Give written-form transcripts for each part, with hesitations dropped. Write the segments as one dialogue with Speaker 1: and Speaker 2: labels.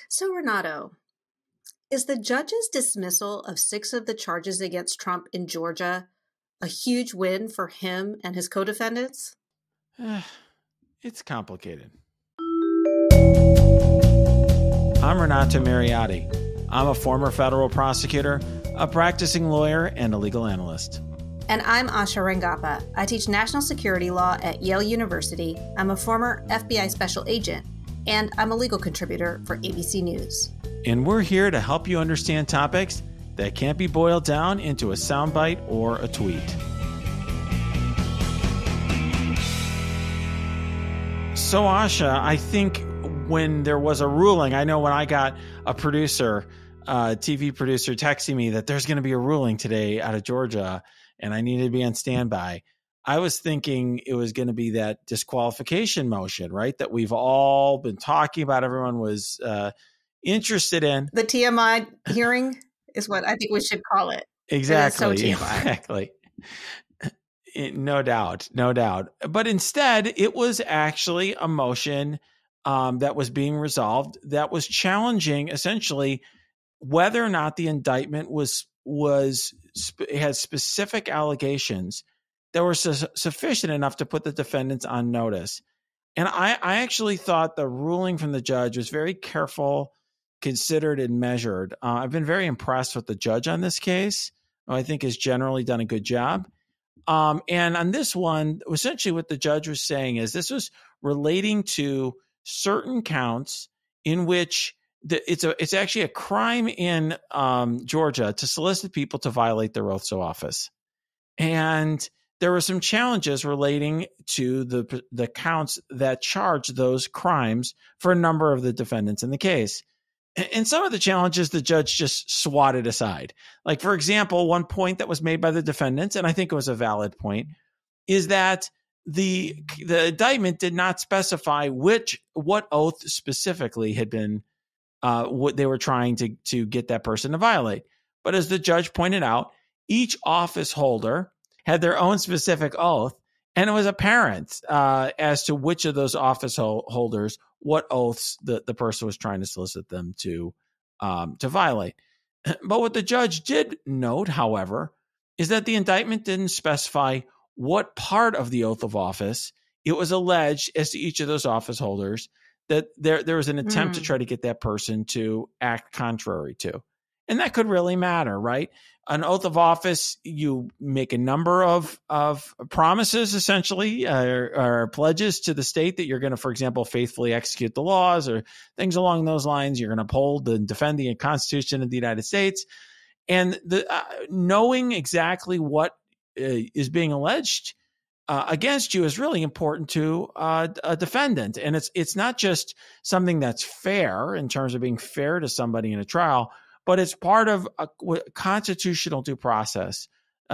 Speaker 1: So, Renato, is the judge's dismissal of 6 of the charges against Trump in Georgia a huge win for him and his co-defendants?
Speaker 2: It's complicated. I'm Renato Mariotti. I'm a former federal prosecutor, a practicing lawyer, and a legal analyst.
Speaker 1: And I'm Asha Rangappa. I teach national security law at Yale University. I'm a former FBI special agent, and I'm a legal contributor for ABC News.
Speaker 2: And we're here to help you understand topics that can't be boiled down into a soundbite or a tweet. So, Asha, I think when there was a ruling, I know when I got a producer, TV producer texting me that there's going to be a ruling today out of Georgia and I needed to be on standby, I was thinking it was going to be that disqualification motion, right? That we've all been talking about. Everyone was interested in.
Speaker 1: The TMI hearing is what I think we should call it.
Speaker 2: Exactly.
Speaker 1: It is so TMI.
Speaker 2: Exactly. No doubt. But instead, it was actually a motion that was being resolved that was challenging essentially whether or not the indictment had specific allegations that were sufficient enough to put the defendants on notice. And I actually thought the ruling from the judge was very careful, considered, and measured. I've been very impressed with the judge on this case, who I think has generally done a good job. And on this one, essentially what the judge was saying is this was relating to certain counts in which it's actually a crime in Georgia to solicit people to violate their oaths of office. And there were some challenges relating to the counts that charge those crimes for a number of the defendants in the case. And some of the challenges the judge just swatted aside. Like, for example, one point that was made by the defendants, and I think it was a valid point, is that the indictment did not specify what oath specifically had been what they were trying to get that person to violate. But as the judge pointed out, each office holder had their own specific oath, and it was apparent as to which of those office holders, what oaths the person was trying to solicit them to violate. But what the judge did note, however, is that the indictment didn't specify what part of the oath of office it was alleged as to each of those office holders that there was an attempt to try to get that person to act contrary to. And that could really matter, right? An oath of office, you make a number of promises, essentially, or pledges to the state that you're going to, for example, faithfully execute the laws or things along those lines. You're going to uphold and defend the Constitution of the United States. And knowing exactly what is being alleged against you is really important to a defendant. And it's not just something that's fair in terms of being fair to somebody in a trial, but it's part of a constitutional due process,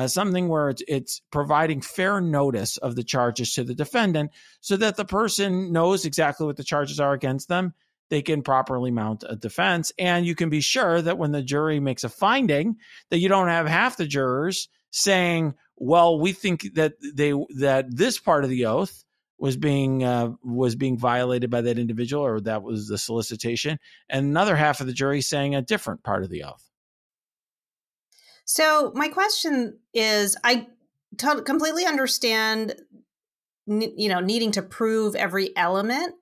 Speaker 2: something where it's providing fair notice of the charges to the defendant so that the person knows exactly what the charges are against them. They can properly mount a defense. And you can be sure that when the jury makes a finding, that you don't have half the jurors saying, well, we think that this part of the oath was being violated by that individual, or that was the solicitation, and another half of the jury saying a different part of the oath.
Speaker 1: So my question is, I completely understand, needing to prove every element,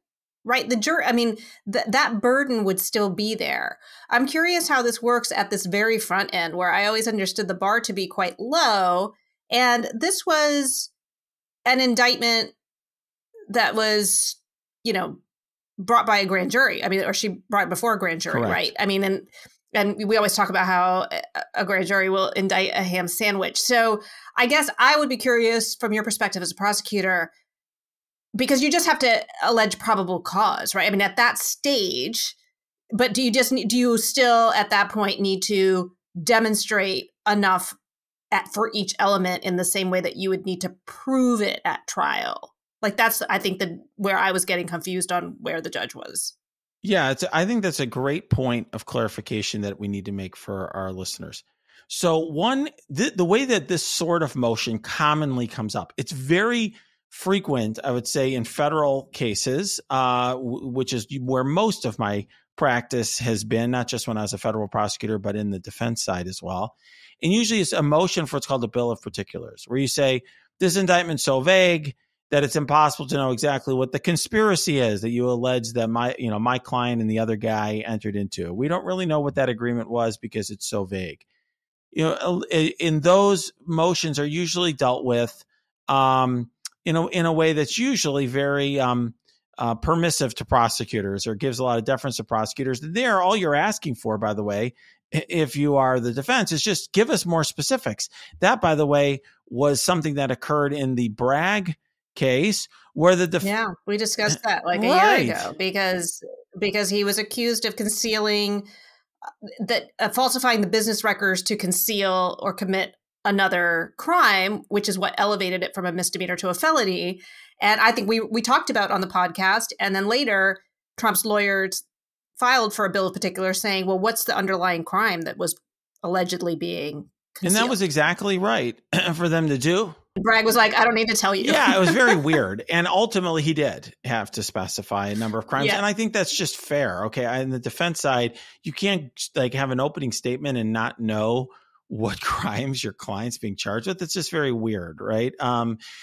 Speaker 1: right? The jury, I mean, that burden would still be there. I'm curious how this works at this very front end, where I always understood the bar to be quite low, and this was an indictment that was, brought by a grand jury. I mean, or she brought it before a grand jury, correct, right? I mean, and we always talk about how a grand jury will indict a ham sandwich. So I guess I would be curious from your perspective as a prosecutor, because you just have to allege probable cause, right? I mean, at that stage, but do you still at that point need to demonstrate enough for each element in the same way that you would need to prove it at trial? Like, that's, I think, where I was getting confused on where the judge was.
Speaker 2: Yeah, I think that's a great point of clarification that we need to make for our listeners. So the way that this sort of motion commonly comes up, it's very frequent, I would say, in federal cases, which is where most of my practice has been, not just when I was a federal prosecutor, but in the defense side as well. And usually it's a motion for what's called a bill of particulars, where you say, this indictment's so vague that it's impossible to know exactly what the conspiracy is that you allege that my client and the other guy entered into. We don't really know what that agreement was because it's so vague. In those motions are usually dealt with in a way that's usually very permissive to prosecutors, or gives a lot of deference to prosecutors. There, all you're asking for, by the way, if you are the defense, is just give us more specifics. That, by the way, was something that occurred in the Bragg case, where
Speaker 1: yeah, we discussed that like a year ago, because he was accused of concealing falsifying the business records to conceal or commit another crime, which is what elevated it from a misdemeanor to a felony. And I think we talked about on the podcast, and then later Trump's lawyers filed for a bill of particulars saying, well, what's the underlying crime that was allegedly being concealed?
Speaker 2: And that was exactly right for them to do.
Speaker 1: Bragg was like, I don't need to tell you.
Speaker 2: Yeah, it was very weird. And ultimately, he did have to specify a number of crimes.
Speaker 1: Yeah.
Speaker 2: And I think that's just fair. Okay. On the defense side, you can't have an opening statement and not know what crimes your client's being charged with. It's just very weird. Right.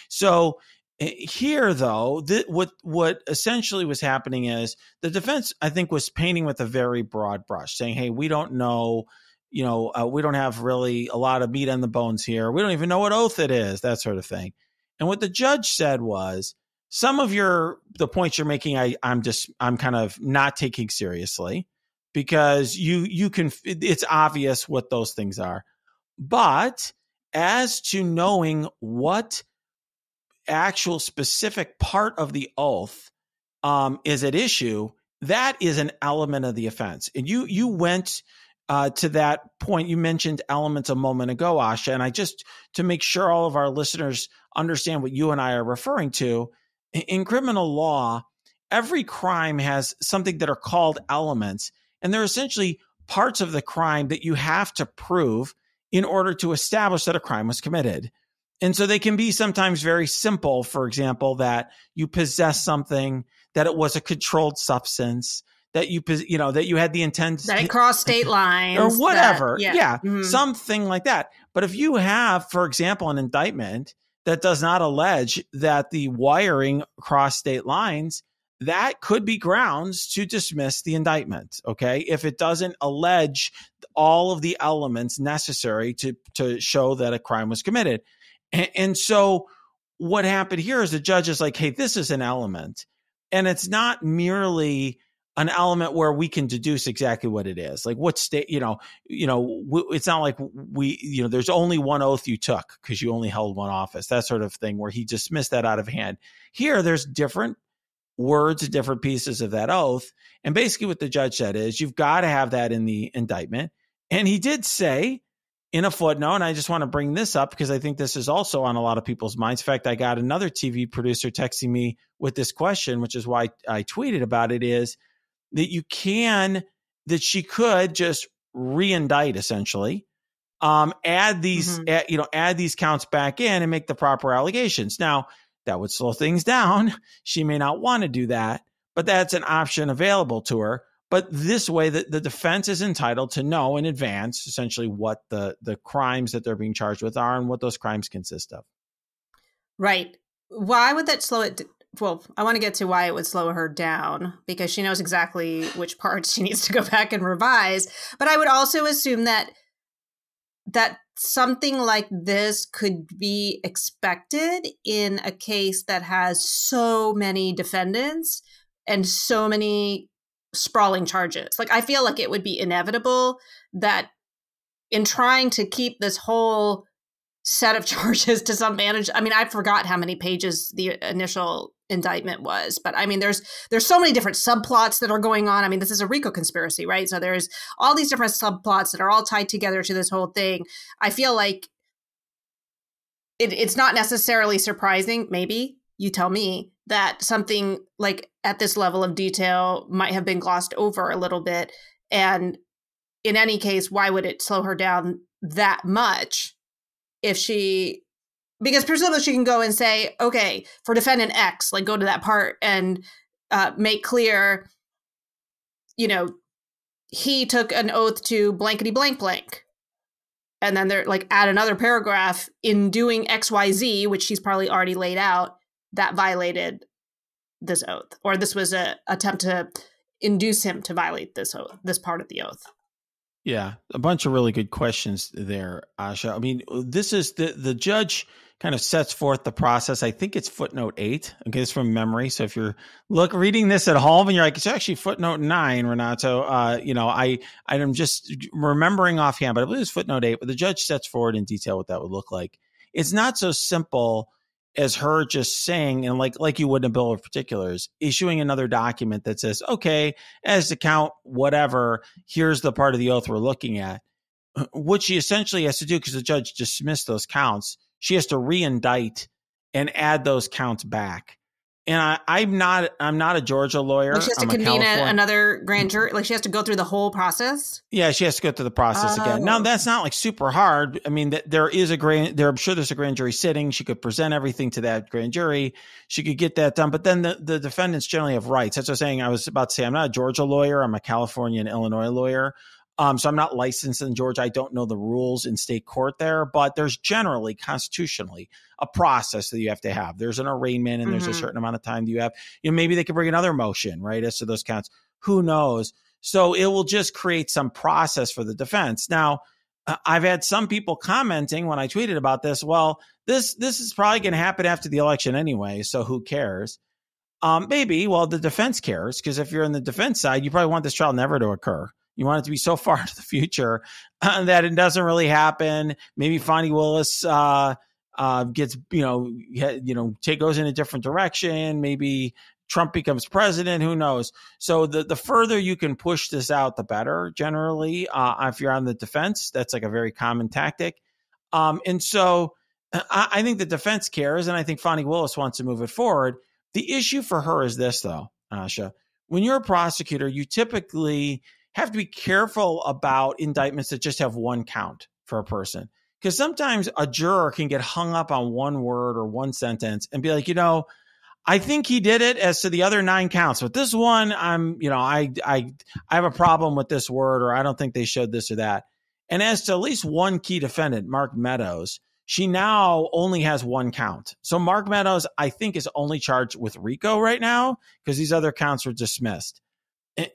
Speaker 2: So here, though, what essentially was happening is the defense, I think, was painting with a very broad brush, saying, hey, we don't know. We don't have really a lot of meat on the bones here. We don't even know what oath it is, that sort of thing. And what the judge said was, some of the points you're making, I'm kind of not taking seriously, because it's obvious what those things are. But as to knowing what actual specific part of the oath is at issue, that is an element of the offense. And you went to that point. You mentioned elements a moment ago, Asha, and I just, to make sure all of our listeners understand what you and I are referring to, in criminal law, every crime has something that are called elements, and they're essentially parts of the crime that you have to prove in order to establish that a crime was committed. And so they can be sometimes very simple. For example, that you possess something, that it was a controlled substance, that that you had the intent
Speaker 1: that it crossed state lines
Speaker 2: or whatever.
Speaker 1: Mm-hmm.
Speaker 2: Something like that. But if you have, for example, an indictment that does not allege that the wiring crossed state lines, that could be grounds to dismiss the indictment. Okay. If it doesn't allege all of the elements necessary to show that a crime was committed. And so what happened here is the judge is like, hey, this is an element, and it's not merely an element where we can deduce exactly what it is. Like what state, it's not like there's only one oath you took because you only held one office, that sort of thing, where he dismissed that out of hand. Here, there's different words, different pieces of that oath. And basically what the judge said is, you've got to have that in the indictment. And he did say in a footnote, and I just want to bring this up because I think this is also on a lot of people's minds. In fact, I got another TV producer texting me with this question, which is why I tweeted about it, is that she could just re-indict, essentially, add these, add these counts back in and make the proper allegations. Now, that would slow things down. She may not want to do that, but that's an option available to her. But this way, the defense is entitled to know in advance, essentially, what the crimes that they're being charged with are and what those crimes consist of.
Speaker 1: Right. Why would that slow it? Well, I want to get to why it would slow her down, because she knows exactly which parts she needs to go back and revise. But I would also assume that something like this could be expected in a case that has so many defendants and so many sprawling charges. Like, I feel like it would be inevitable that in trying to keep this whole set of charges to some manage. I mean, I forgot how many pages the initial indictment was, but I mean, there's so many different subplots that are going on. I mean, this is a RICO conspiracy, right? So there's all these different subplots that are all tied together to this whole thing. I feel like it's not necessarily surprising, maybe you tell me, that something like at this level of detail might have been glossed over a little bit. And in any case, why would it slow her down that much if she Because presumably she can go and say, okay, for defendant X, like go to that part and make clear, he took an oath to blankety blank blank. And then they're like add another paragraph in doing XYZ, which she's probably already laid out, that violated this oath. Or this was an attempt to induce him to violate this oath, this part of the oath.
Speaker 2: Yeah, a bunch of really good questions there, Asha. I mean, this is the judge kind of sets forth the process. I think it's footnote 8. Okay, it's from memory. So if you're reading this at home and you're like, it's actually footnote 9, Renato. I'm just remembering offhand, but I believe it's footnote 8. But the judge sets forward in detail what that would look like. It's not so simple as her just saying, and like you would in a bill of particulars, issuing another document that says, okay, as to count whatever, here's the part of the oath we're looking at. What she essentially has to do, because the judge dismissed those counts, she has to re-indict and add those counts back. And I'm not a Georgia lawyer.
Speaker 1: Like she has to convene another grand jury. Like she has to go through the whole process.
Speaker 2: Yeah, she has to go through the process again. Now that's not like super hard. I mean, I'm sure there's a grand jury sitting. She could present everything to that grand jury. She could get that done. But then the defendants generally have rights. That's what I was about to say. I'm not a Georgia lawyer. I'm a California and Illinois lawyer. So I'm not licensed in Georgia. I don't know the rules in state court there, but there's generally constitutionally a process that you have to have. There's an arraignment and there's a certain amount of time that you have. Maybe they could bring another motion, right, as to those counts. Who knows? So it will just create some process for the defense. Now, I've had some people commenting when I tweeted about this, well, this is probably going to happen after the election anyway, so who cares? Maybe, well, the defense cares, because if you're on the defense side, you probably want this trial never to occur. You want it to be so far into the future that it doesn't really happen. Maybe Fonnie Willis gets, goes in a different direction. Maybe Trump becomes president. Who knows? So the further you can push this out, the better. Generally, if you're on the defense, that's like a very common tactic. And so I think the defense cares, and I think Fonnie Willis wants to move it forward. The issue for her is this, though, Asha. When you're a prosecutor, you typically have to be careful about indictments that just have one count for a person. Because sometimes a juror can get hung up on one word or one sentence and be like, I think he did it as to the other 9 counts, but this one, I have a problem with this word, or I don't think they showed this or that. And as to at least one key defendant, Mark Meadows, she now only has 1 count. So Mark Meadows, I think, is only charged with RICO right now because these other counts were dismissed.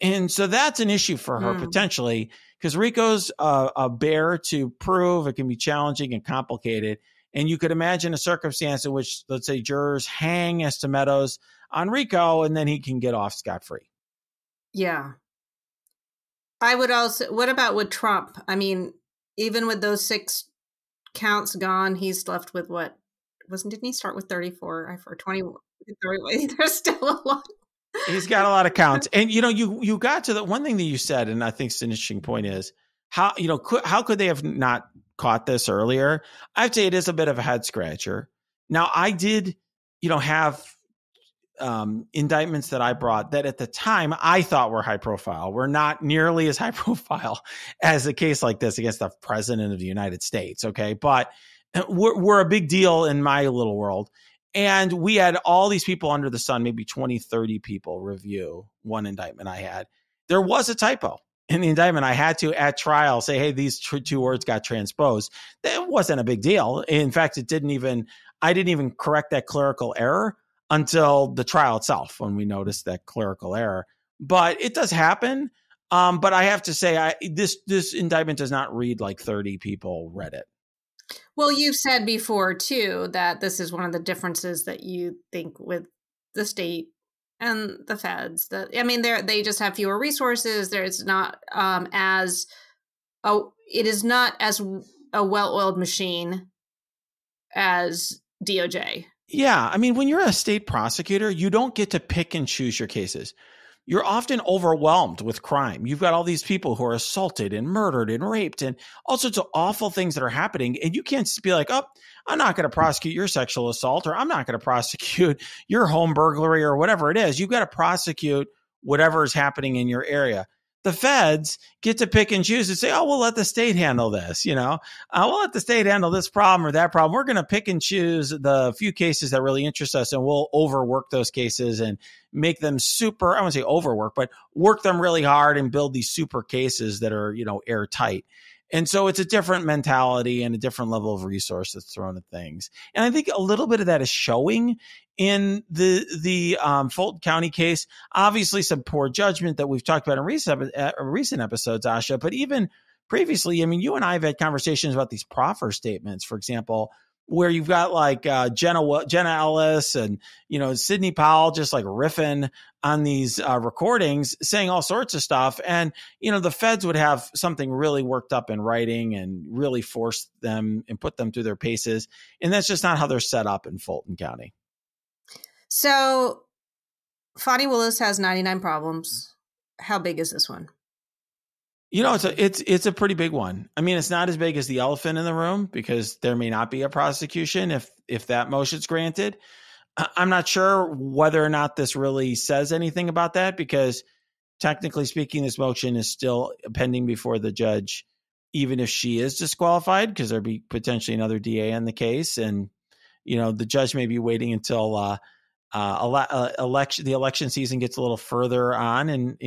Speaker 2: And so that's an issue for her potentially, because RICO's a bear to prove. It can be challenging and complicated. And you could imagine a circumstance in which, let's say, jurors hang as to Meadows on RICO, and then he can get off scot-free. Yeah.
Speaker 1: I would also, what about with Trump? I mean, even with those 6 counts gone, he's left with what? Didn't he start with 34 or 21? There's still a lot.
Speaker 2: He's got a lot of counts. And, you got to the one thing that you said, and I think it's an interesting point, is how could they have not caught this earlier? I'd say it is a bit of a head scratcher. Now, I did, have indictments that I brought that at the time I thought were high profile. Were not nearly as high profile as a case like this against the president of the United States. Okay. But we're a big deal in my little world. And we had all these people under the sun, maybe 20, 30 people review one indictment I had. There was a typo in the indictment. I had to, at trial, say, hey, these 2 words got transposed. That wasn't a big deal. In fact, I didn't even correct that clerical error until the trial itself, when we noticed that clerical error. But it does happen. But I have to say, this indictment does not read like 30 people read it.
Speaker 1: Well, you've said before, too, that this is one of the differences that you think with the state and the feds. They just have fewer resources. There's not it is not as a well-oiled machine as DOJ.
Speaker 2: Yeah. When you're a state prosecutor, you don't get to pick and choose your cases. You're often overwhelmed with crime. You've got all these people who are assaulted and murdered and raped and all sorts of awful things that are happening. And you can't be like, oh, I'm not going to prosecute your sexual assault, or I'm not going to prosecute your home burglary, or whatever it is. You've got to prosecute whatever is happening in your area. the feds get to pick and choose and say, oh, we'll let the state handle this, we'll let the state handle this problem or that problem. We're going to pick and choose the few cases that really interest us, and we'll overwork those cases and make them super, I wouldn't say overwork, but work them really hard and build these super cases that are, airtight. And so it's a different mentality and a different level of resource that's thrown at things. And I think a little bit of that is showing in the Fulton County case. Obviously, some poor judgment that we've talked about in recent episodes, Asha, but even previously, I mean, you and I have had conversations about these proffer statements, for example, where you've got like Jenna Ellis and, Sidney Powell just like riffing on these recordings, saying all sorts of stuff. And, the feds would have something really worked up in writing and really force them and put them through their paces. And that's just not how they're set up in Fulton County.
Speaker 1: So Fani Willis has 99 problems. How big is this one?
Speaker 2: It's a pretty big one. I mean, it's not as big as the elephant in the room because there may not be a prosecution if that motion's granted. I'm not sure whether or not this really says anything about that because technically speaking, this motion is still pending before the judge, even if she is disqualified, because there'd be potentially another DA in the case. And, the judge may be waiting until the election season gets a little further on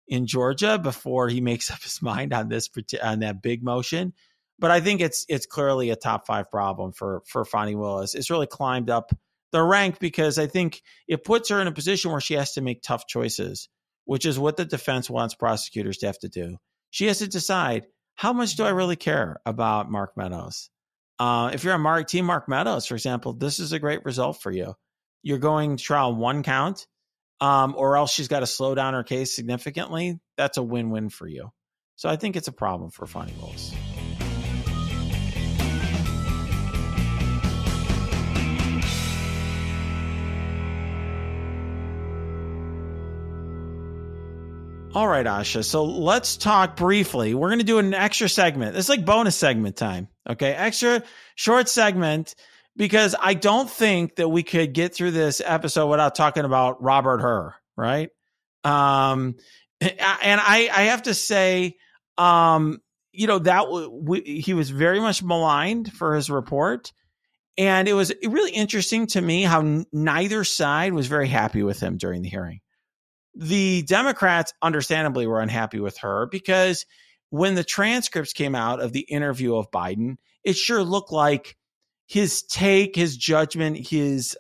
Speaker 2: in Georgia before he makes up his mind on that big motion. But I think it's clearly a top 5 problem for Fani Willis. It's really climbed up the rank because I think it puts her in a position where she has to make tough choices, which is what the defense wants prosecutors to have to do. She has to decide, how much do I really care about Mark Meadows? If you're on Team Mark Meadows, for example, this is a great result for you. You're going to trial 1 count. Or else she's got to slow down her case significantly. That's a win-win for you. So I think it's a problem for Fani Willis. All right, Asha. So let's talk briefly. We're going to do an extra segment. It's like bonus segment time. Okay. Extra short segment because I don't think that we could get through this episode without talking about Robert Hur. Right. And I have to say, he was very much maligned for his report. And it was really interesting to me how neither side was very happy with him during the hearing. The Democrats understandably were unhappy with her because when the transcripts came out of the interview of Biden, it sure looked like his take, his judgment, his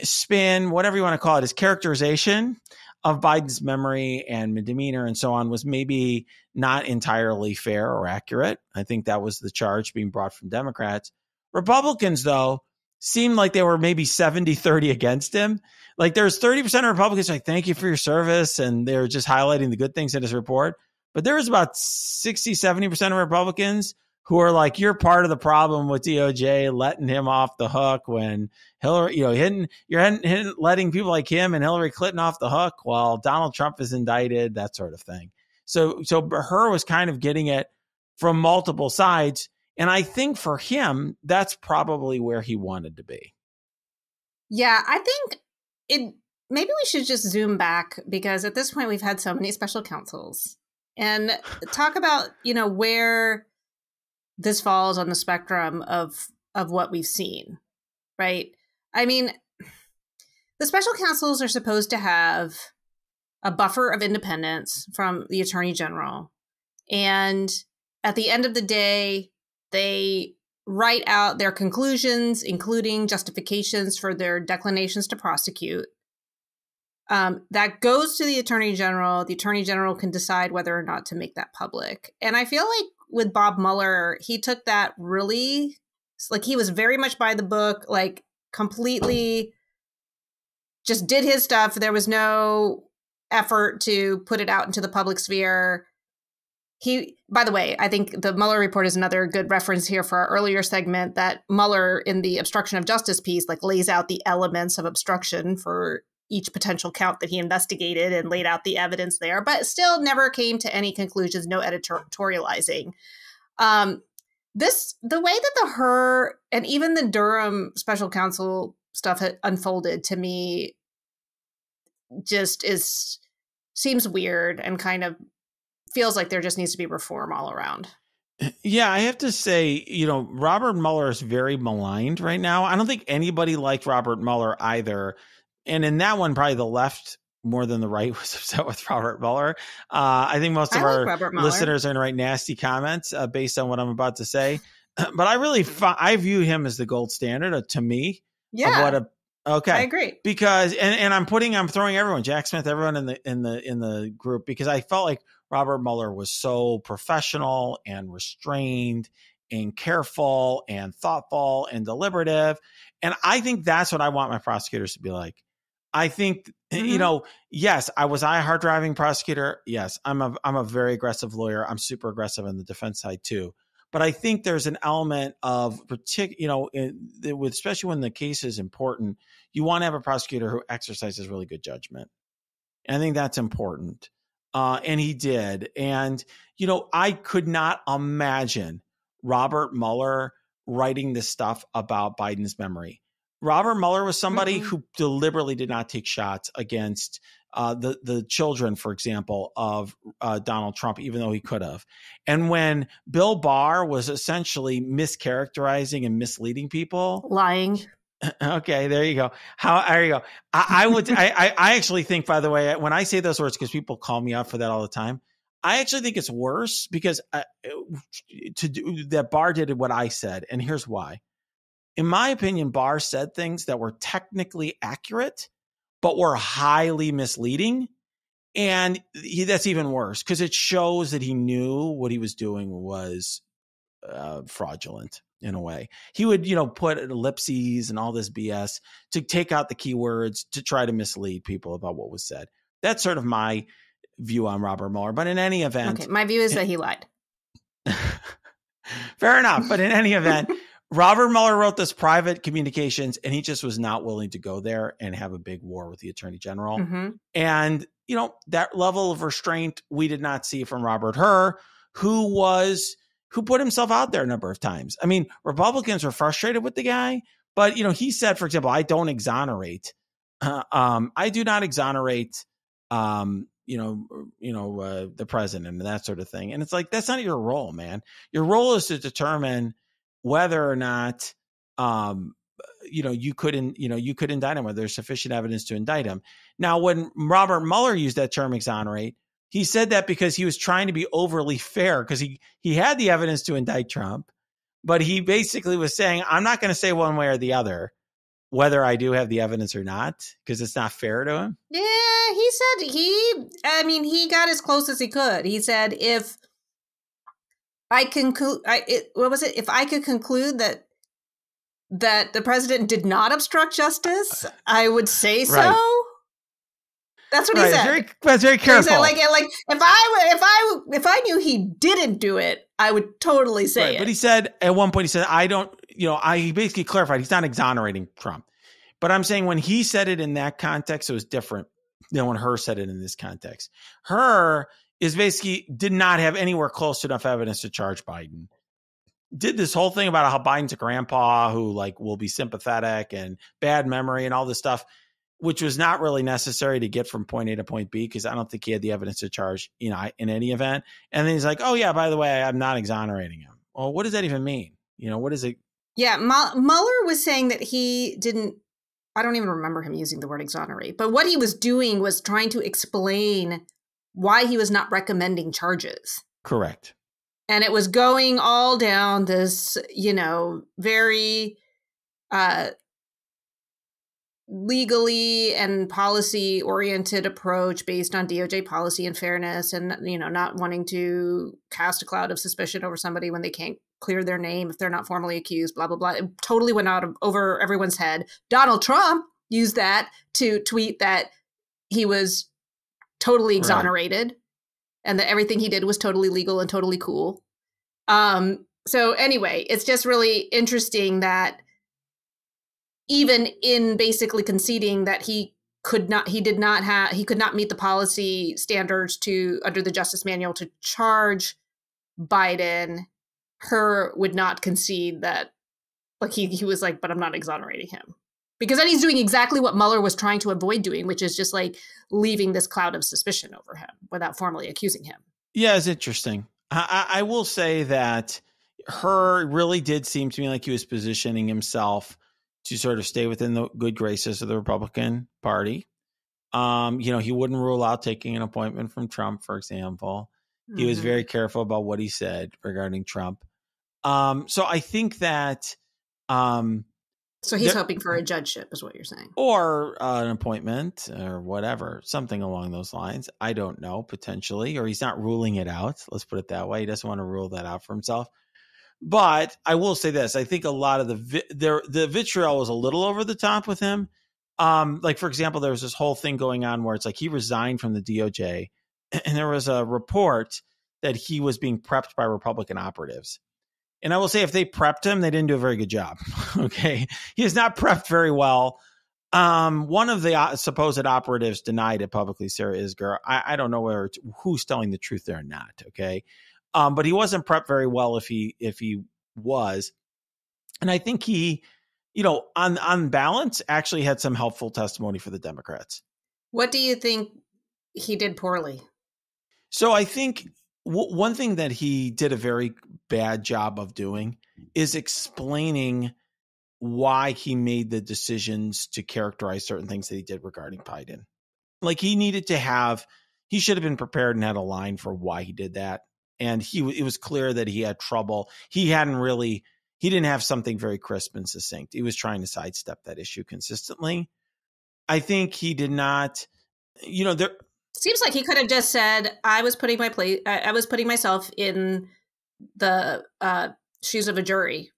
Speaker 2: spin, whatever you want to call it, his characterization of Biden's memory and demeanor and so on was maybe not entirely fair or accurate. I think that was the charge being brought from Democrats. Republicans, though, seemed like they were maybe 70-30 against him. Like there's 30% of Republicans like, thank you for your service. And they're just highlighting the good things in his report. But there was about 60-70% of Republicans who are like, you're part of the problem with DOJ letting him off the hook when Hillary, you're letting people like him and Hillary Clinton off the hook while Donald Trump is indicted, that sort of thing. So Hur was kind of getting it from multiple sides. And I think for him, that's probably where he wanted to be. Yeah,
Speaker 1: I think maybe we should just zoom back because at this point we've had so many special counsels and talk about, where this falls on the spectrum of what we've seen, right? I mean, the special counsels are supposed to have a buffer of independence from the attorney general. And at the end of the day, they write out their conclusions, including justifications for their declinations to prosecute. That goes to the attorney general. The attorney general can decide whether or not to make that public. And I feel like with Bob Mueller, he took that really, like he was very much by the book, like completely just did his stuff. There was no effort to put it out into the public sphere. By the way, I think the Mueller report is another good reference here for our earlier segment that Mueller in the obstruction of justice piece, like lays out the elements of obstruction for each potential count that he investigated and laid out the evidence there, but still never came to any conclusions, no editorializing. The way that the Hur and even the Durham special counsel stuff had unfolded to me just is seems weird and kind of feels like there just needs to be reform all around.
Speaker 2: Yeah, I have to say, Robert Mueller is very maligned right now. I don't think anybody liked Robert Mueller either. And in that one, probably the left more than the right was upset with Robert Mueller. I think most of our listeners are going to write nasty comments based on what I'm about to say. But I view him as the gold standard to me.
Speaker 1: Yeah.
Speaker 2: Okay.
Speaker 1: I agree.
Speaker 2: Because, and I'm throwing everyone, Jack Smith, everyone in the group, because I felt like Robert Mueller was so professional and restrained and careful and thoughtful and deliberative. And I think that's what I want my prosecutors to be like. I think, yes, was I a hard driving prosecutor? Yes, I'm a very aggressive lawyer. I'm super aggressive on the defense side too. But I think there's an element of especially when the case is important, you want to have a prosecutor who exercises really good judgment. And I think that's important. And he did. And, I could not imagine Robert Mueller writing this stuff about Biden's memory. Robert Mueller was somebody who deliberately did not take shots against the children, for example, of Donald Trump, even though he could have. And when Bill Barr was essentially mischaracterizing and misleading people,
Speaker 1: lying.
Speaker 2: Okay, there you go. There you go. I actually think, by the way, when I say those words, because people call me out for that all the time, I actually think it's worse because that Barr did what I said. And here's why. In my opinion, Barr said things that were technically accurate, but were highly misleading. And that's even worse because it shows that he knew what he was doing was fraudulent in a way. He would, put ellipses and all this BS to take out the keywords to try to mislead people about what was said. That's sort of my view on Robert Mueller. But in any event,
Speaker 1: okay, my view is that he lied.
Speaker 2: Fair enough. But in any event, Robert Mueller wrote this private communications, and he just was not willing to go there and have a big war with the attorney general.
Speaker 1: Mm-hmm.
Speaker 2: And, that level of restraint we did not see from Robert Hur, who put himself out there a number of times. I mean, Republicans were frustrated with the guy, but, he said, for example, I don't exonerate. I do not exonerate, the president and that sort of thing. And it's like, that's not your role, man. Your role is to determine whether or not, you could indict him, whether there's sufficient evidence to indict him. Now, when Robert Mueller used that term exonerate, he said that because he was trying to be overly fair because he had the evidence to indict Trump, but he basically was saying, I'm not going to say one way or the other whether I do have the evidence or not because it's not fair to him.
Speaker 1: Yeah, he said he got as close as he could. He said, if I conclude, if I could conclude that the president did not obstruct justice, I would say so.
Speaker 2: Right.
Speaker 1: That's what he said.
Speaker 2: That's very careful.
Speaker 1: Like if I knew he didn't do it, I would totally say it.
Speaker 2: But he said at one point, I don't, he basically clarified he's not exonerating Trump. But I'm saying when he said it in that context, it was different than when Hur said it in this context. Hur is basically did not have anywhere close to enough evidence to charge Biden. Did this whole thing about how Biden's a grandpa who will be sympathetic and bad memory and all this stuff, which was not really necessary to get from point A to point B because I don't think he had the evidence to charge, in any event. And then he's like, oh yeah, by the way, I'm not exonerating him. Well, what does that even mean? What is it?
Speaker 1: Yeah, Mueller was saying that he didn't, I don't even remember him using the word exonerate, but what he was doing was trying to explain why he was not recommending charges.
Speaker 2: Correct.
Speaker 1: And it was going all down this, very legally and policy oriented approach based on DOJ policy and fairness and, not wanting to cast a cloud of suspicion over somebody when they can't clear their name if they're not formally accused, blah, blah, blah. It totally went over everyone's head. Donald Trump used that to tweet that he was totally exonerated. Right. And that everything he did was totally legal and totally cool. So anyway, it's just really interesting that even in basically conceding that he could not meet the policy standards under the Justice Manual to charge Biden, Hur would not concede that, he was like, but I'm not exonerating him. Because then he's doing exactly what Mueller was trying to avoid doing, which is just like leaving this cloud of suspicion over him without formally accusing him.
Speaker 2: Yeah, it's interesting. I will say that Hur really did seem to me like he was positioning himself to sort of stay within the good graces of the Republican Party. He wouldn't rule out taking an appointment from Trump, for example. He was very careful about what he said regarding Trump. So I think that
Speaker 1: so he's hoping for a judgeship is what you're saying.
Speaker 2: Or an appointment or whatever, something along those lines. I don't know, potentially, or he's not ruling it out. Let's put it that way. He doesn't want to rule that out for himself. But I will say this. I think a lot of the vitriol was a little over the top with him. Like, for example, there was this whole thing going on where it's like he resigned from the DOJ, and there was a report that he was being prepped by Republican operatives. And I will say if they prepped him, they didn't do a very good job. Okay. He is not prepped very well. One of the supposed operatives denied it publicly, Sarah Isger. I don't know who's telling the truth there or not. Okay. But he wasn't prepped very well if he was. And I think he, on balance, actually had some helpful testimony for the Democrats.
Speaker 1: What do you think he did poorly?
Speaker 2: So I think one thing that he did a very bad job of doing is explaining why he made the decisions to characterize certain things that he did regarding Biden. Like he should have been prepared and had a line for why he did that. And it was clear that he had trouble. He didn't have something very crisp and succinct. He was trying to sidestep that issue consistently. I think he did not,
Speaker 1: seems like he could have just said, I was putting myself in the shoes of a jury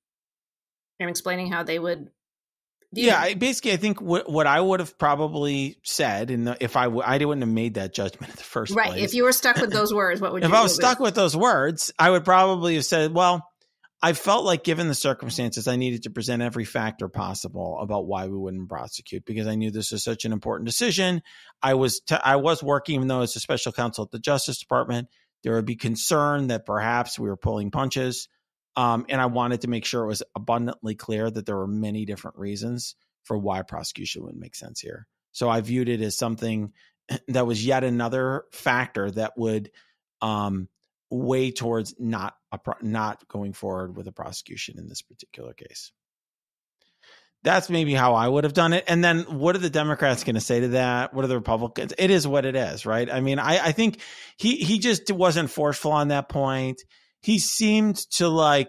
Speaker 1: and explaining how they would.
Speaker 2: Basically, I think what I would have probably said, if I wouldn't have made that judgment in the first place.
Speaker 1: Right. If you were stuck with those words, what would you do?
Speaker 2: If I was stuck with those words, I would probably have said, well, I felt like given the circumstances, I needed to present every factor possible about why we wouldn't prosecute, because I knew this was such an important decision. I was working, even though as a special counsel at the Justice Department, there would be concern that perhaps we were pulling punches. And I wanted to make sure it was abundantly clear that there were many different reasons for why prosecution wouldn't make sense here. So I viewed it as something that was yet another factor that would weigh towards not going forward with a prosecution in this particular case. That's maybe how I would have done it. And then what are the Democrats going to say to that? What are the Republicans? It is what it is, right? I mean, I think he just wasn't forceful on that point. He seemed to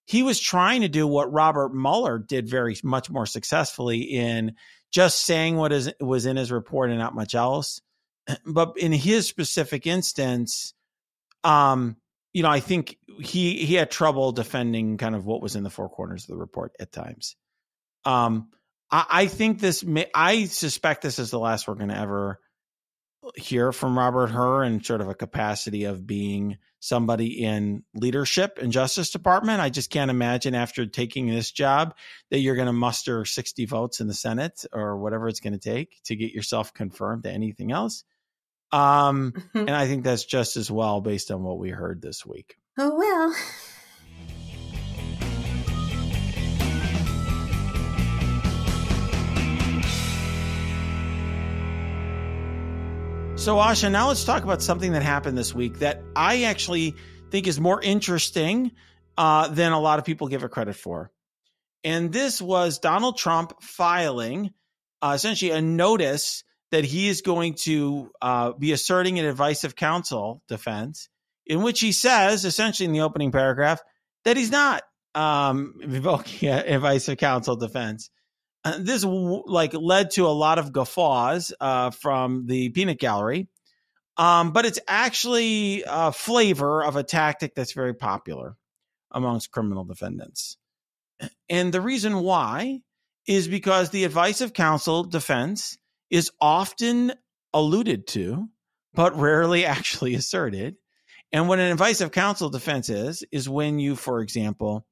Speaker 2: he was trying to do what Robert Mueller did very much more successfully in just saying what was in his report and not much else. But in his specific instance, I think he had trouble defending kind of what was in the four corners of the report at times. I think I suspect this is the last we're going to ever hear from Robert Hur in sort of a capacity of being somebody in leadership in Justice Department. I just can't imagine after taking this job that you're going to muster 60 votes in the Senate or whatever it's going to take to get yourself confirmed to anything else. And I think that's just as well based on what we heard this week.
Speaker 1: Oh, well.
Speaker 2: So, Asha, now let's talk about something that happened this week that I actually think is more interesting than a lot of people give it credit for. And this was Donald Trump filing essentially a notice that he is going to be asserting an advice-of-counsel defense, in which he says, essentially in the opening paragraph, that he's not invoking an advice-of-counsel defense. This led to a lot of guffaws from the peanut gallery, but it's actually a flavor of a tactic that's very popular amongst criminal defendants. And the reason why is because the advice of counsel defense is often alluded to, but rarely actually asserted. And what an advice of counsel defense is when you, for example,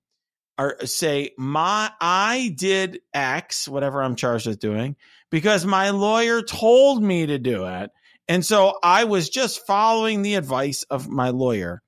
Speaker 2: or say, I did X, whatever I'm charged with doing, because my lawyer told me to do it. And so I was just following the advice of my lawyer.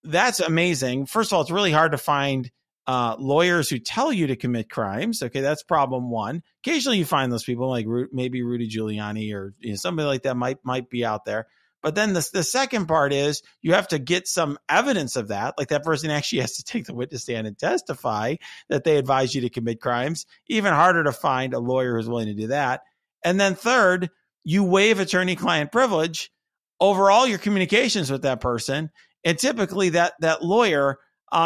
Speaker 2: That's amazing. First of all, it's really hard to find lawyers who tell you to commit crimes. Okay, that's problem one. Occasionally you find those people like maybe Rudy Giuliani or somebody like that might be out there. But then the second part is you have to get some evidence of that. Like that person actually has to take the witness stand and testify that they advise you to commit crimes. Even harder to find a lawyer who's willing to do that. And then third, you waive attorney-client privilege over all your communications with that person. And typically that lawyer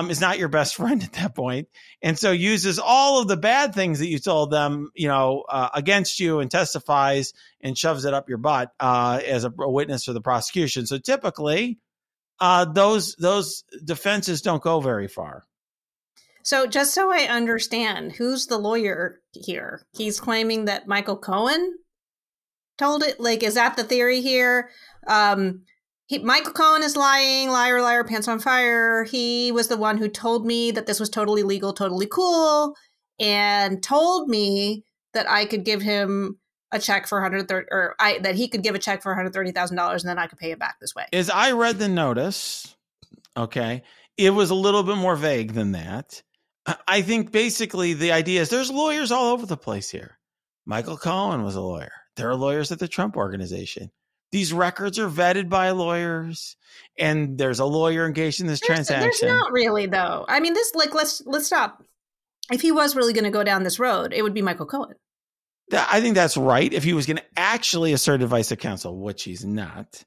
Speaker 2: is not your best friend at that point. And so uses all of the bad things that you told them, against you and testifies and shoves it up your butt as a witness for the prosecution. So typically those defenses don't go very far.
Speaker 1: So just so I understand, who's the lawyer here? He's claiming that Michael Cohen told it? Like, is that the theory here? Michael Cohen is lying, liar, liar, pants on fire. He was the one who told me that this was totally legal, totally cool, and told me that I could give him a check for that he could give a check for $130,000 and then I could pay it back this way.
Speaker 2: As I read the notice, okay, it was a little bit more vague than that. I think basically the idea is there's lawyers all over the place here. Michael Cohen was a lawyer. There are lawyers at the Trump Organization. These records are vetted by lawyers, and there's a lawyer engaged in this transaction.
Speaker 1: There's not really, though. I mean, let's stop. If he was really going to go down this road, it would be Michael Cohen.
Speaker 2: I think that's right. If he was going to actually assert advice of counsel, which he's not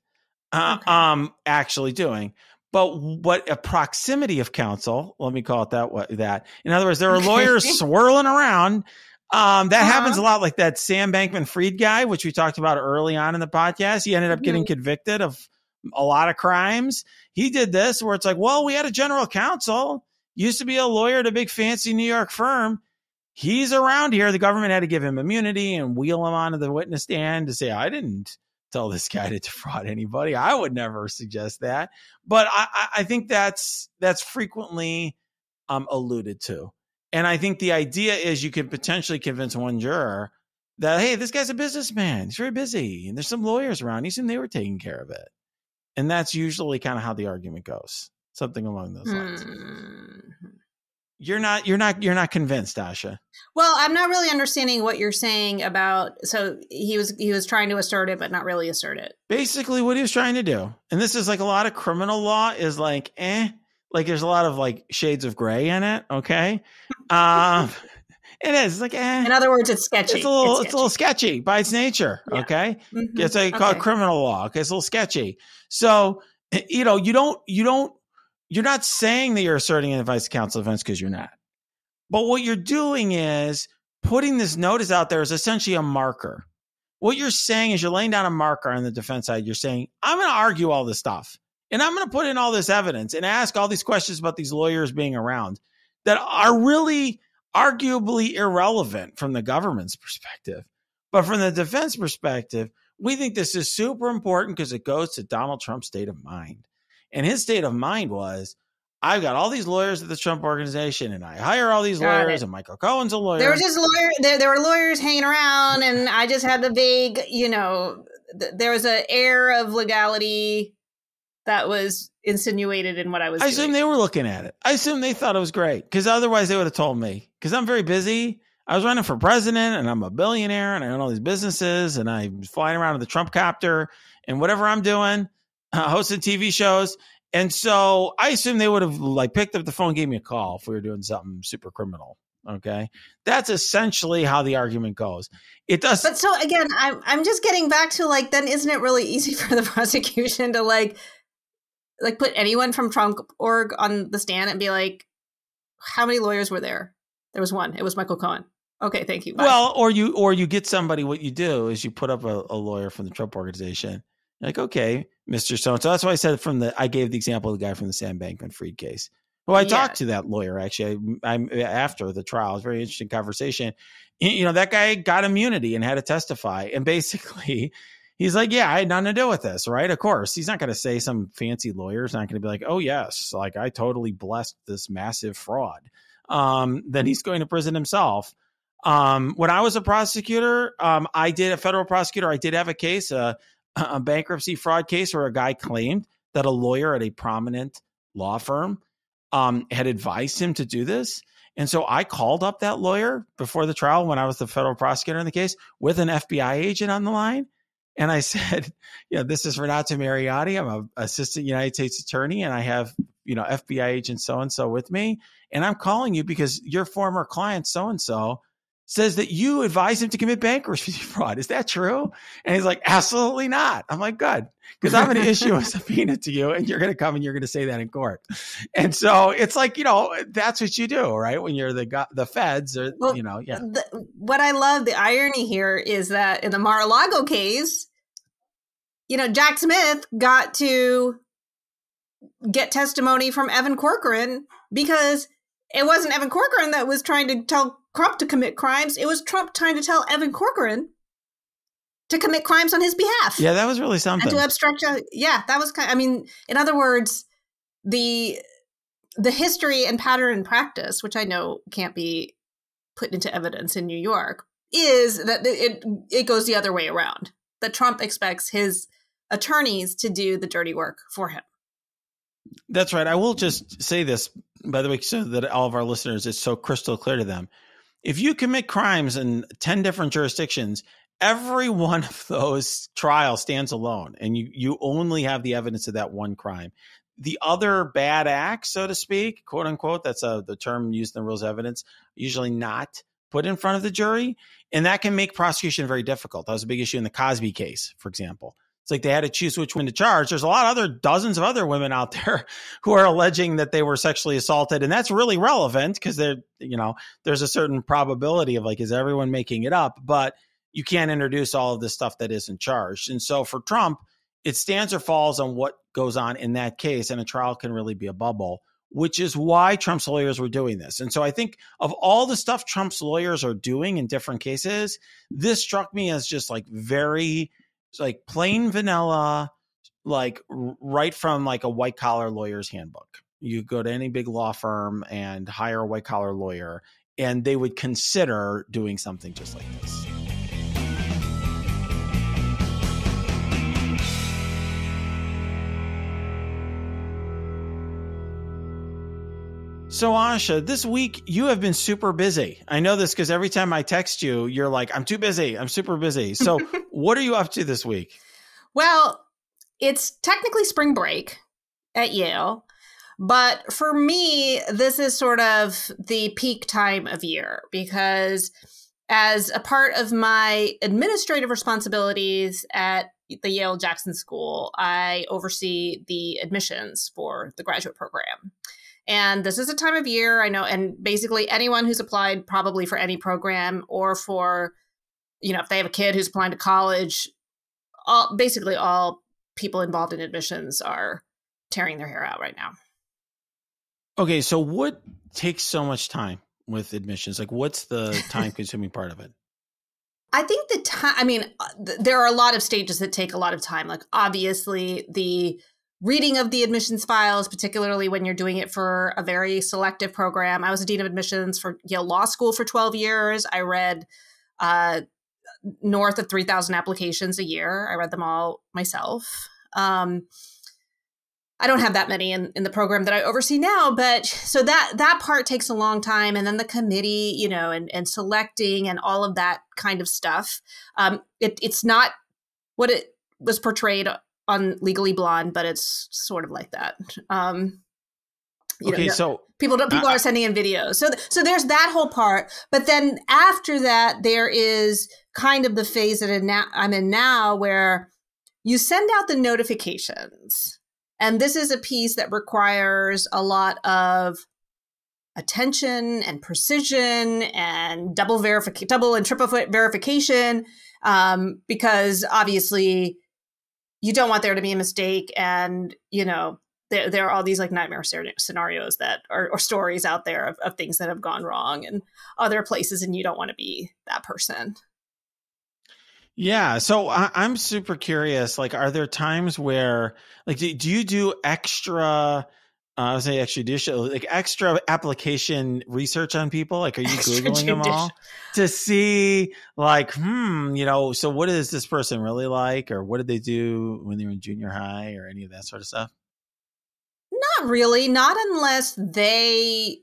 Speaker 2: actually doing. But what a proximity of counsel, let me call it that. In other words, there are lawyers swirling around. That happens a lot, like that Sam Bankman-Fried guy, which we talked about early on in the podcast. He ended up getting convicted of a lot of crimes. He did this where it's like, well, we had a general counsel, used to be a lawyer at a big fancy New York firm. He's around here. The government had to give him immunity and wheel him onto the witness stand to say, I didn't tell this guy to defraud anybody. I would never suggest that. But I think that's frequently alluded to. And I think the idea is you can potentially convince one juror that, hey, this guy's a businessman. He's very busy. And there's some lawyers around. He assumed they were taking care of it. And that's usually kind of how the argument goes. Something along those lines. You're not convinced, Asha.
Speaker 1: Well, I'm not really understanding what you're saying about. So he was trying to assert it, but not really assert it. Basically,
Speaker 2: what he was trying to do, and this is like a lot of criminal law is like, like there's a lot of like shades of gray in it. Okay, it is like,
Speaker 1: in other words, it's sketchy.
Speaker 2: It's a little sketchy by its nature. Yeah. Okay, it's called criminal law. Okay, it's a little sketchy. So you're not saying that you're asserting an advice of counsel offense because you're not. But what you're doing is putting this notice out there is essentially a marker. What you're saying is you're laying down a marker on the defense side. You're saying, I'm going to argue all this stuff. And I'm going to put in all this evidence and ask all these questions about these lawyers being around that are really arguably irrelevant from the government's perspective. But from the defense perspective, we think this is super important because it goes to Donald Trump's state of mind. And his state of mind was, I've got all these lawyers at the Trump Organization, and I hire all these lawyers, and Michael Cohen's a lawyer.
Speaker 1: There were just there were lawyers hanging around, and I just had the vague, there was an air of legality that was insinuated in what I was doing.
Speaker 2: I assume they were looking at it. I assume they thought it was great, because otherwise they would have told me. Because I'm very busy. I was running for president, and I'm a billionaire, and I own all these businesses, and I'm flying around in the Trump copter, and whatever I'm doing, hosting TV shows. And so I assume they would have like picked up the phone and gave me a call if we were doing something super criminal. Okay. That's essentially how the argument goes. It does.
Speaker 1: But so again, I'm just getting back to like, then isn't it really easy for the prosecution to like put anyone from Trump.org on the stand and be like, how many lawyers were there? There was one. It was Michael Cohen. Okay. Thank you. Bye.
Speaker 2: Well, or you get somebody, what you do is you put up a lawyer from the Trump Organization. Like, okay, Mr. So-and-so. That's why I said I gave the example of the guy from the Sam Bankman-Fried case. Well, I talked to that lawyer, actually, after the trial. It was a very interesting conversation. That guy got immunity and had to testify. And basically, he's like, yeah, I had nothing to do with this, right? Of course. He's not going to say some fancy lawyer's not going to be like, oh, yes, like I totally blessed this massive fraud. Then he's going to prison himself. When I was a prosecutor, I did have a case, a bankruptcy fraud case where a guy claimed that a lawyer at a prominent law firm had advised him to do this. And so I called up that lawyer before the trial when I was the federal prosecutor in the case with an FBI agent on the line. And I said, this is Renato Mariotti. I'm an assistant United States attorney, and I have, FBI agent so-and-so with me. And I'm calling you because your former client so-and-so says that you advised him to commit bankruptcy fraud. Is that true? And he's like, absolutely not. I'm like, good, because I'm going to issue a subpoena to you, and you're going to come and you're going to say that in court. And so it's like, that's what you do, right? When you're the feds or, yeah.
Speaker 1: What I love, the irony here is that in the Mar-a-Lago case, Jack Smith got to get testimony from Evan Corcoran because it wasn't Evan Corcoran that was trying to tell Trump to commit crimes. It was Trump trying to tell Evan Corcoran to commit crimes on his behalf.
Speaker 2: Yeah, that was really something.
Speaker 1: And to obstruct. Yeah, that was in other words, the history and pattern and practice, which I know can't be put into evidence in New York, is that it goes the other way around. That Trump expects his attorneys to do the dirty work for him.
Speaker 2: That's right. I will just say this, by the way, so that all of our listeners, it's so crystal clear to them. If you commit crimes in 10 different jurisdictions, every one of those trials stands alone, and you only have the evidence of that one crime. The other bad acts, so to speak, quote unquote, that's the term used in the rules of evidence, usually not put in front of the jury. And that can make prosecution very difficult. That was a big issue in the Cosby case, for example. It's like they had to choose which one to charge. There's a lot of dozens of other women out there who are alleging that they were sexually assaulted. And that's really relevant because there's a certain probability of is everyone making it up, but you can't introduce all of this stuff that isn't charged. And so for Trump, it stands or falls on what goes on in that case. And a trial can really be a bubble, which is why Trump's lawyers were doing this. And so I think of all the stuff Trump's lawyers are doing in different cases, this struck me as just very plain vanilla, right from a white collar lawyer's handbook. You go to any big law firm and hire a white collar lawyer, and they would consider doing something just like this. So Asha, this week you have been super busy. I know this because every time I text you, you're like, I'm too busy. I'm super busy. So what are you up to this week?
Speaker 1: Well, it's technically spring break at Yale, but for me, this is sort of the peak time of year because as a part of my administrative responsibilities at the Yale Jackson School, I oversee the admissions for the graduate program. And this is a time of year, I know, and basically anyone who's applied probably for any program or for, if they have a kid who's applying to college, basically all people involved in admissions are tearing their hair out right now. Okay,
Speaker 2: so what takes so much time with admissions? What's the time-consuming part of it?
Speaker 1: I think there are a lot of stages that take a lot of time. Obviously, the reading of the admissions files, particularly when you're doing it for a very selective program. I was a dean of admissions for Yale Law School for 12 years. I read north of 3,000 applications a year. I read them all myself. I don't have that many in the program that I oversee now, but so that part takes a long time. And then the committee, and selecting and all of that kind of stuff. It's not what it was portrayed on Legally Blonde, but it's sort of like that. So people are sending in videos. So there's that whole part. But then after that, there is kind of the phase that I'm in now where you send out the notifications. And this is a piece that requires a lot of attention and precision and double and triple verification, because obviously you don't want there to be a mistake. And, there are all these nightmare scenarios that or stories out there of things that have gone wrong in other places, and you don't want to be that person.
Speaker 2: Yeah. So I'm super curious. Are there times where, do you do extra, I would say extrajudicial, extra application research on people? Are you Googling them all to see so what is this person really like? Or what did they do when they were in junior high or any of that sort of stuff?
Speaker 1: Not really, not unless they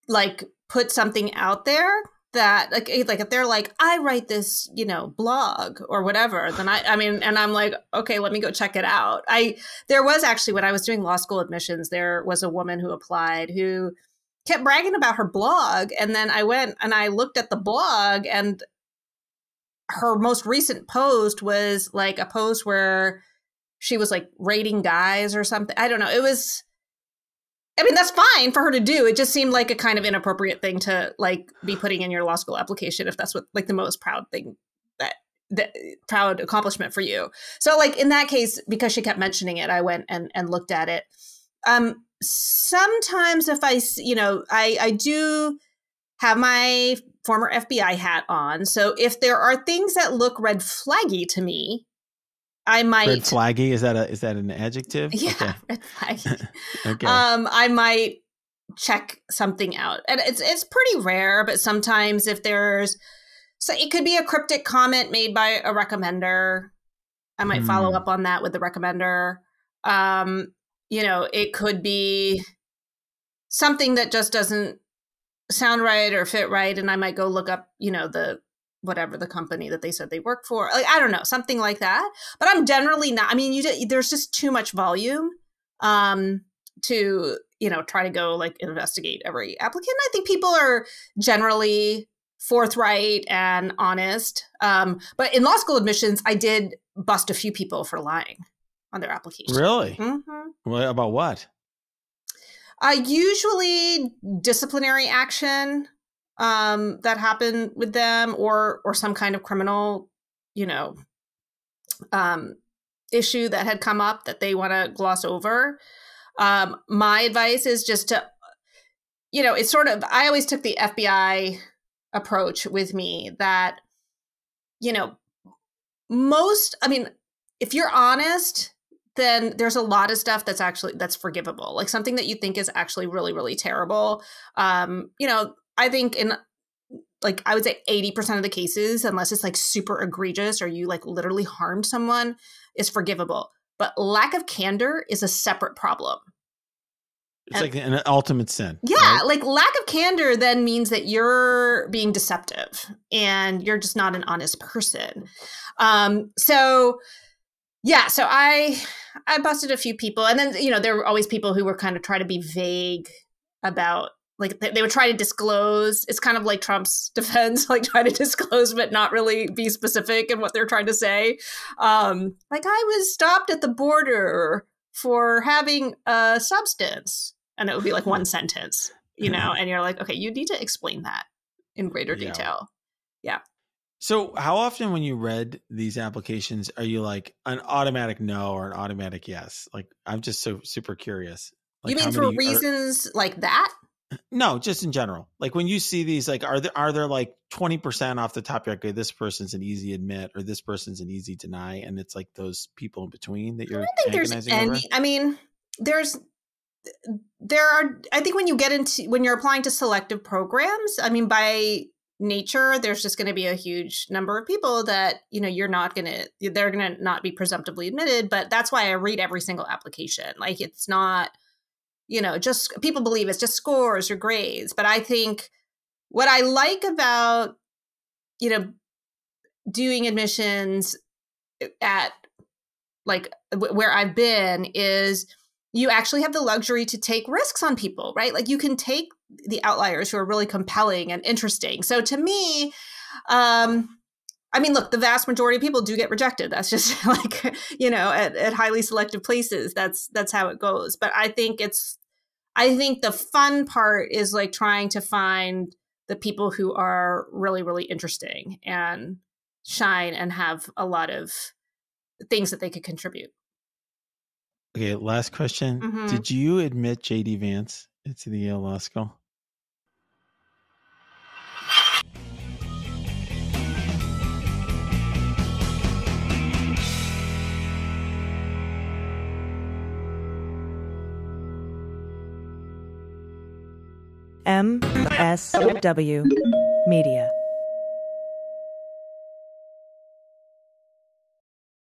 Speaker 1: like put something out there that like if they're like, I write this, blog or whatever, then I mean, and I'm like, okay, let me go check it out. There was actually, when I was doing law school admissions, there was a woman who applied who kept bragging about her blog. And then I went and I looked at the blog, and her most recent post was like a post where she was like rating guys or something. I don't know. That's fine for her to do. It just seemed like a kind of inappropriate thing to like be putting in your law school application if that's what like the most proud thing, that proud accomplishment for you. So like in that case, because she kept mentioning it, I went and looked at it. Sometimes if I do have my former FBI hat on. So if there are things that look red flaggy to me, I might.
Speaker 2: Red flaggy? Is that an adjective?
Speaker 1: Yeah,
Speaker 2: okay.
Speaker 1: red flaggy.
Speaker 2: Okay.
Speaker 1: I might check something out, and it's pretty rare. But sometimes if so it could be a cryptic comment made by a recommender. I might follow up on that with the recommender. It could be something that just doesn't sound right or fit right, and I might go look up, whatever the company that they said they work for. Like, I don't know, something like that. But I'm generally not. I mean, there's just too much volume to, try to go like investigate every applicant. I think people are generally forthright and honest. But in law school admissions, I did bust a few people for lying on their application.
Speaker 2: Really?
Speaker 1: Mm-hmm.
Speaker 2: Well, about what?
Speaker 1: Usually disciplinary action that happened with them, or some kind of criminal, issue that had come up that they want to gloss over. My advice is just to, it's sort of, I always took the FBI approach with me that, if you're honest, then there's a lot of stuff that's forgivable. Like something that you think is actually really, really terrible. I think in like, I would say 80% of the cases, unless it's like super egregious or you like literally harmed someone, is forgivable. But lack of candor is a separate problem.
Speaker 2: It's like an ultimate sin.
Speaker 1: Yeah.
Speaker 2: Right?
Speaker 1: Like lack of candor then means that you're being deceptive and you're just not an honest person. So I busted a few people, and then, there were always people who were kind of trying to be vague about, like, they would try to disclose. It's kind of like Trump's defense, like try to disclose, but not really be specific in what they're trying to say. Like, I was stopped at the border for having a substance, and it would be like one sentence, and you're like, okay, you need to explain that in greater detail. Yeah.
Speaker 2: So how often when you read these applications, are you like an automatic no or an automatic yes? Like, I'm just so super curious. Like,
Speaker 1: you mean for reasons like that?
Speaker 2: No, just in general. Like when you see these, like, are there like 20% off the top? You're like, okay, this person's an easy admit or this person's an easy deny. And it's like those people in between that you're agonizing over?
Speaker 1: I mean, I think when you're applying to selective programs, I mean, by nature, there's just going to be a huge number of people that, they're going to not be presumptively admitted. But that's why I read every single application. Like, it's not, just people believe it's just scores or grades. But I think what I like about, doing admissions at like where I've been is you actually have the luxury to take risks on people, right? Like you can take the outliers who are really compelling and interesting. So to me, look, the vast majority of people do get rejected. That's just like, at highly selective places, that's how it goes. But I think the fun part is like trying to find the people who are really, really interesting and shine and have a lot of things that they could contribute.
Speaker 2: Okay, last question. Mm-hmm. Did you admit J.D. Vance into the Yale Law School?
Speaker 3: MSW Media.